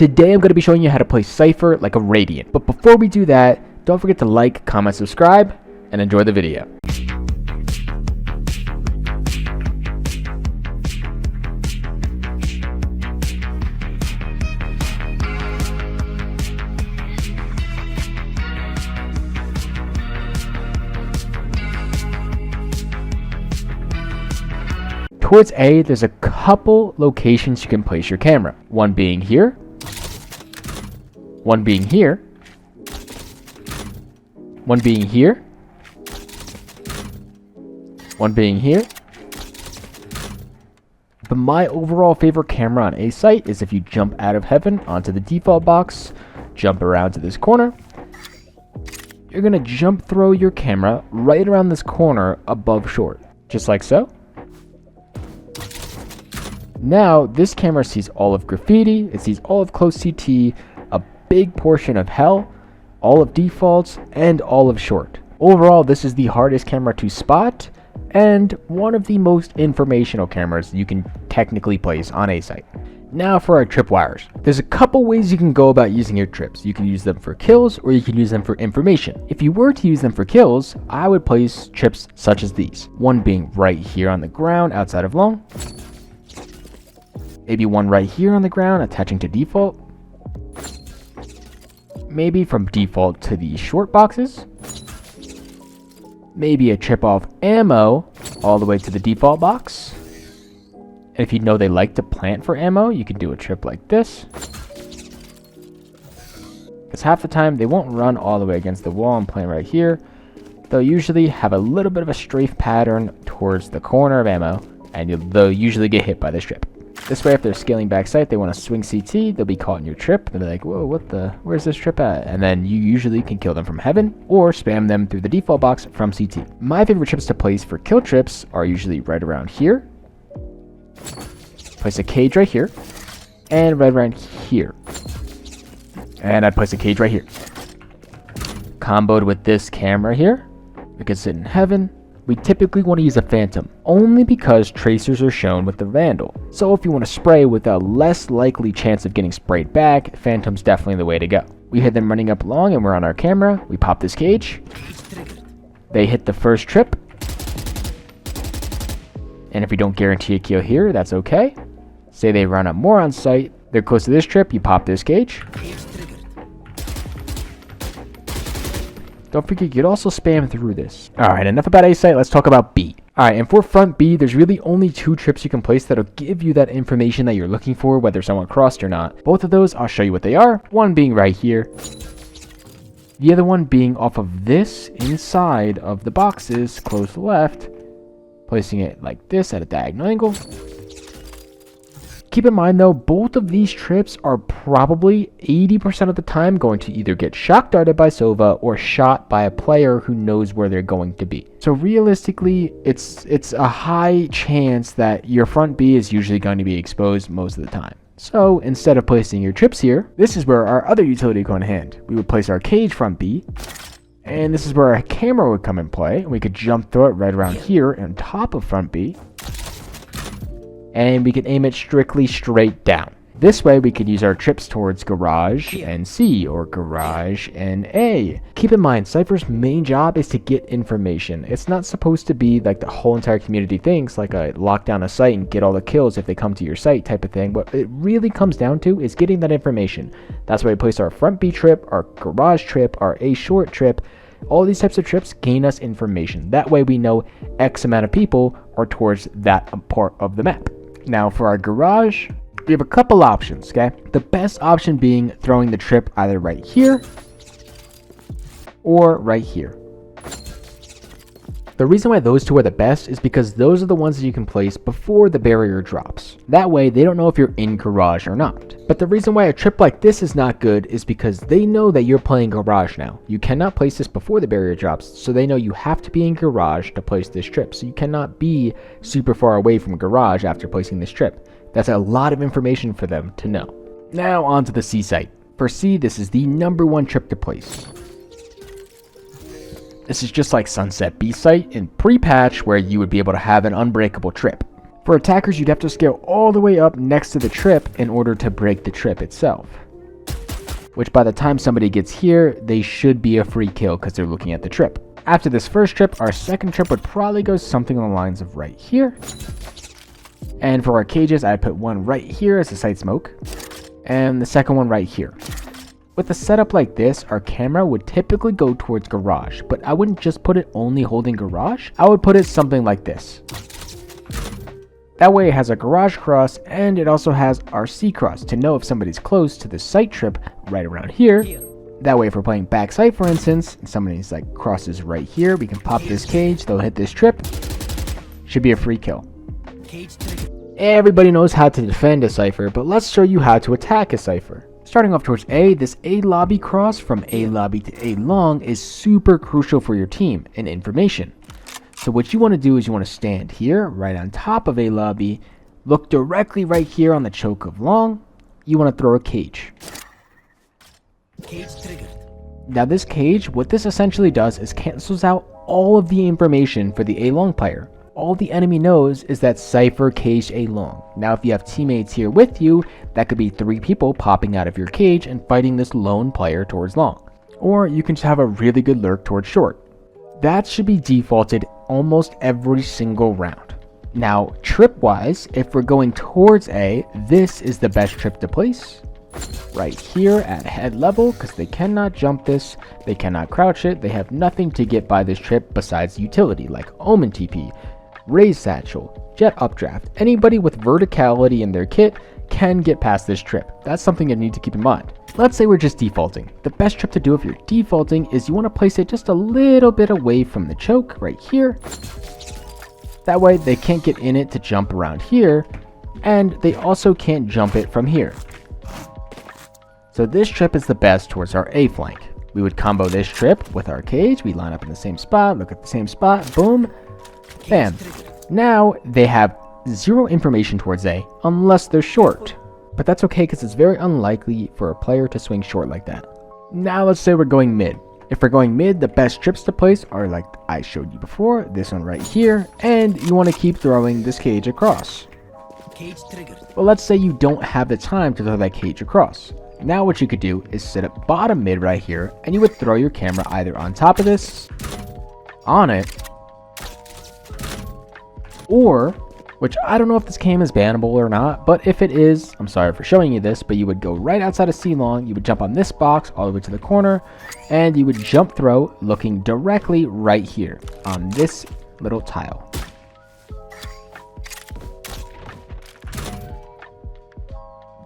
Today I'm going to be showing you how to play Cypher like a Radiant. But before we do that, don't forget to like, comment, subscribe, and enjoy the video. Towards A, there's a couple locations you can place your camera. One being here, one being here, one being here, one being here. But my overall favorite camera on A site is if you jump out of heaven onto the default box, jump around to this corner. You're gonna jump throw your camera right around this corner above short, just like so. Now, this camera sees all of graffiti, it sees all of close CT, a big portion of hell, all of defaults, and all of short. Overall, this is the hardest camera to spot, and one of the most informational cameras you can technically place on a site. Now for our tripwires. There's a couple ways you can go about using your trips. You can use them for kills, or you can use them for information. If you were to use them for kills, I would place trips such as these. One being right here on the ground outside of long. Maybe one right here on the ground attaching to default. Maybe from default to the short boxes. Maybe a trip off ammo all the way to the default box. And if you know they like to plant for ammo, you can do a trip like this. Because half the time they won't run all the way against the wall and plant right here. They'll usually have a little bit of a strafe pattern towards the corner of ammo, and they'll usually get hit by this trip. This way, if they're scaling back sight, they want to swing CT, they'll be caught in your trip. They'll be like, whoa, where's this trip at? And then you usually can kill them from heaven or spam them through the default box from CT. My favorite trips to place for kill trips are usually right around here. Place a cage right here. And right around here. And I'd place a cage right here. Comboed with this camera here. We can sit in heaven. We typically want to use a phantom, only because tracers are shown with the vandal. So if you want to spray with a less likely chance of getting sprayed back, phantom's definitely the way to go. We hit them running up long and we're on our camera. We pop this cage. They hit the first trip. And if we don't guarantee a kill here, that's okay. Say they run up more on site, they're close to this trip, you pop this cage. Don't forget, you could also spam through this. Alright, enough about A site, let's talk about B. Alright, and for front B, there's really only two trips you can place that'll give you that information that you're looking for, whether someone crossed or not. Both of those, I'll show you what they are. One being right here. The other one being off of this inside of the boxes, close left. Placing it like this at a diagonal angle. Keep in mind though, both of these trips are probably 80% of the time going to either get shock darted by Sova or shot by a player who knows where they're going to be. So realistically, it's a high chance that your front B is usually going to be exposed most of the time. So instead of placing your trips here, this is where our other utility would go in hand. We would place our cage front B, and this is where our camera would come in play. We could jump through it right around here on top of front B. And we can aim it strictly straight down. This way we could use our trips towards garage and C or garage and A. Keep in mind, Cypher's main job is to get information. It's not supposed to be like the whole entire community thinks, like a lock down a site and get all the kills if they come to your site type of thing. What it really comes down to is getting that information. That's why we place our front B trip, our garage trip, our A short trip. All these types of trips gain us information. That way we know X amount of people are towards that part of the map. Now for our garage, we have a couple options, okay? The best option being throwing the trip either right here or right here. The reason why those two are the best is because those are the ones that you can place before the barrier drops. That way they don't know if you're in garage or not. But the reason why a trip like this is not good is because they know that you're playing garage now. You cannot place this before the barrier drops, so they know you have to be in garage to place this trip. So you cannot be super far away from garage after placing this trip. That's a lot of information for them to know. Now on to the C site. For C, this is the #1 trip to place. This is just like Sunset B site in pre-patch where you would be able to have an unbreakable trip. For attackers, you'd have to scale all the way up next to the trip in order to break the trip itself. which by the time somebody gets here, they should be a free kill because they're looking at the trip. After this first trip, our second trip would probably go something along the lines of right here. And for our cages, I'd put one right here as a site smoke, and the second one right here. With a setup like this, our camera would typically go towards garage, but I wouldn't just put it only holding garage, I would put it something like this. That way it has a garage cross, and it also has our C cross to know if somebody's close to the site trip right around here. That way if we're playing backside, for instance, and somebody's like crosses right here, we can pop this cage, they'll hit this trip, should be a free kill. Everybody knows how to defend a Cypher, but let's show you how to attack a Cypher. Starting off towards A, this A lobby cross from A lobby to A long is super crucial for your team and information. So what you want to do is you want to stand here, right on top of A lobby, look directly right here on the choke of long, you want to throw a cage. Cage triggered. Now this cage, what this essentially does is cancels out all of the information for the A long player. All the enemy knows is that Cypher caged A long. Now if you have teammates here with you, that could be 3 people popping out of your cage and fighting this lone player towards long. Or you can just have a really good lurk towards short. That should be defaulted almost every single round. Now trip wise, if we're going towards A, this is the best trip to place. Right here at head level, because they cannot jump this, they cannot crouch it, they have nothing to get by this trip besides utility like Omen TP, Raise Satchel, Jet Updraft. Anybody with verticality in their kit can get past this trip. That's something you need to keep in mind. Let's say we're just defaulting. The best trip to do if you're defaulting is you want to place it just a little bit away from the choke right here. That way they can't get in it to jump around here, and they also can't jump it from here. So this trip is the best towards our A flank. We would combo this trip with our cage, we line up in the same spot, look at the same spot, boom, bam. Now they have 0 information towards A unless they're short. But that's okay because it's very unlikely for a player to swing short like that. Now let's say we're going mid. If we're going mid, the best trips to place are like I showed you before, this one right here, and you want to keep throwing this cage across. Cage triggered. Well, let's say you don't have the time to throw that cage across. Now what you could do is sit at bottom mid right here, and you would throw your camera either on top of this, on it, or, which I don't know if this cam is bannable or not, but if it is, I'm sorry for showing you this, but you would go right outside of C long, you would jump on this box all the way to the corner, and you would jump throw looking directly right here on this little tile.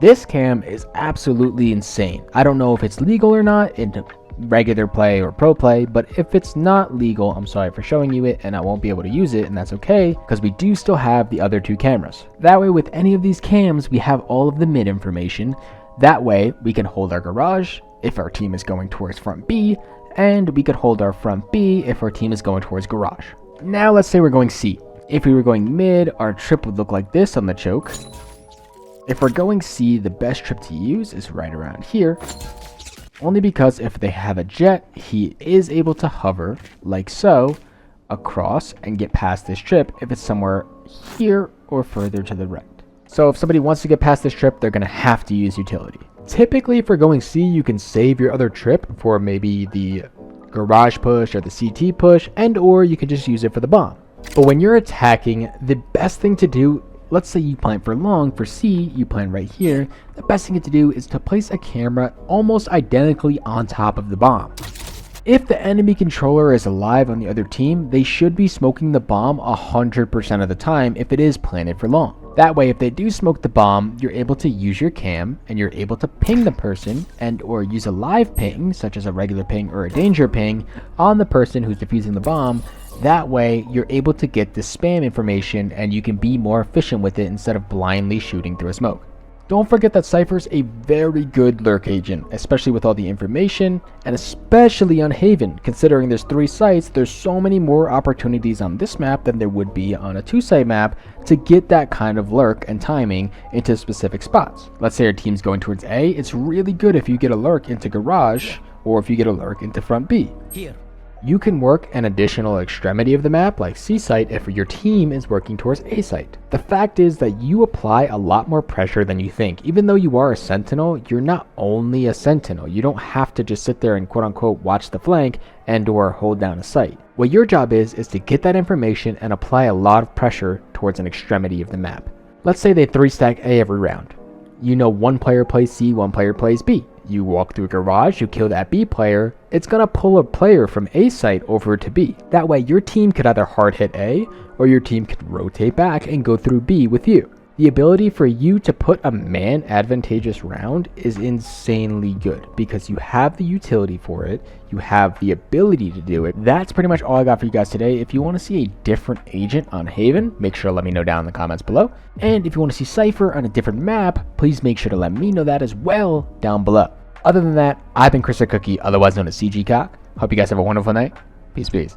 This cam is absolutely insane. I don't know if it's legal or not in regular play or pro play, but if it's not legal, I'm sorry for showing you it and I won't be able to use it, and that's okay because we do still have the other 2 cameras. That way with any of these cams, we have all of the mid information. That way we can hold our garage if our team is going towards front B, and we could hold our front B if our team is going towards garage. Now let's say we're going C. If we were going mid, our trip would look like this on the choke. If we're going C, the best trip to use is right around here, only because if they have a jet, he is able to hover like so across and get past this trip if it's somewhere here or further to the right. So if somebody wants to get past this trip, they're going to have to use utility. Typically if we're going C, you can save your other trip for maybe the garage push or the CT push, and or you can just use it for the bomb. But when you're attacking, the best thing to do, let's say you plant for long, for C, you plant right here, the best thing to do is to place a camera almost identically on top of the bomb. If the enemy controller is alive on the other team, they should be smoking the bomb 100% of the time if it is planted for long. That way, if they do smoke the bomb, you're able to use your cam and you're able to ping the person and or use a live ping, such as a regular ping or a danger ping, on the person who's defusing the bomb. That way, you're able to get the spam information and you can be more efficient with it instead of blindly shooting through a smoke. Don't forget that Cypher's a very good lurk agent, especially with all the information, and especially on Haven. Considering there's 3 sites, there's so many more opportunities on this map than there would be on a 2-site map to get that kind of lurk and timing into specific spots. Let's say your team's going towards A, it's really good if you get a lurk into garage, or if you get a lurk into front B. You can work an additional extremity of the map like C site if your team is working towards A site. The fact is that you apply a lot more pressure than you think. Even though you are a sentinel, you're not only a sentinel. You don't have to just sit there and quote unquote watch the flank and or hold down a site. What your job is to get that information and apply a lot of pressure towards an extremity of the map. Let's say they 3-stack A every round. You know one player plays C, one player plays B. You walk through a garage, you kill that B player, it's gonna pull a player from A site over to B. That way your team could either hard hit A, or your team could rotate back and go through B with you. The ability for you to put a man advantageous round is insanely good because you have the utility for it, you have the ability to do it. That's pretty much all I got for you guys today. If you want to see a different agent on Haven, make sure to let me know down in the comments below. And if you want to see Cypher on a different map, please make sure to let me know that as well down below. Other than that, I've been Chris the Cookie, otherwise known as CG Cock. Hope you guys have a wonderful night. Peace, peace.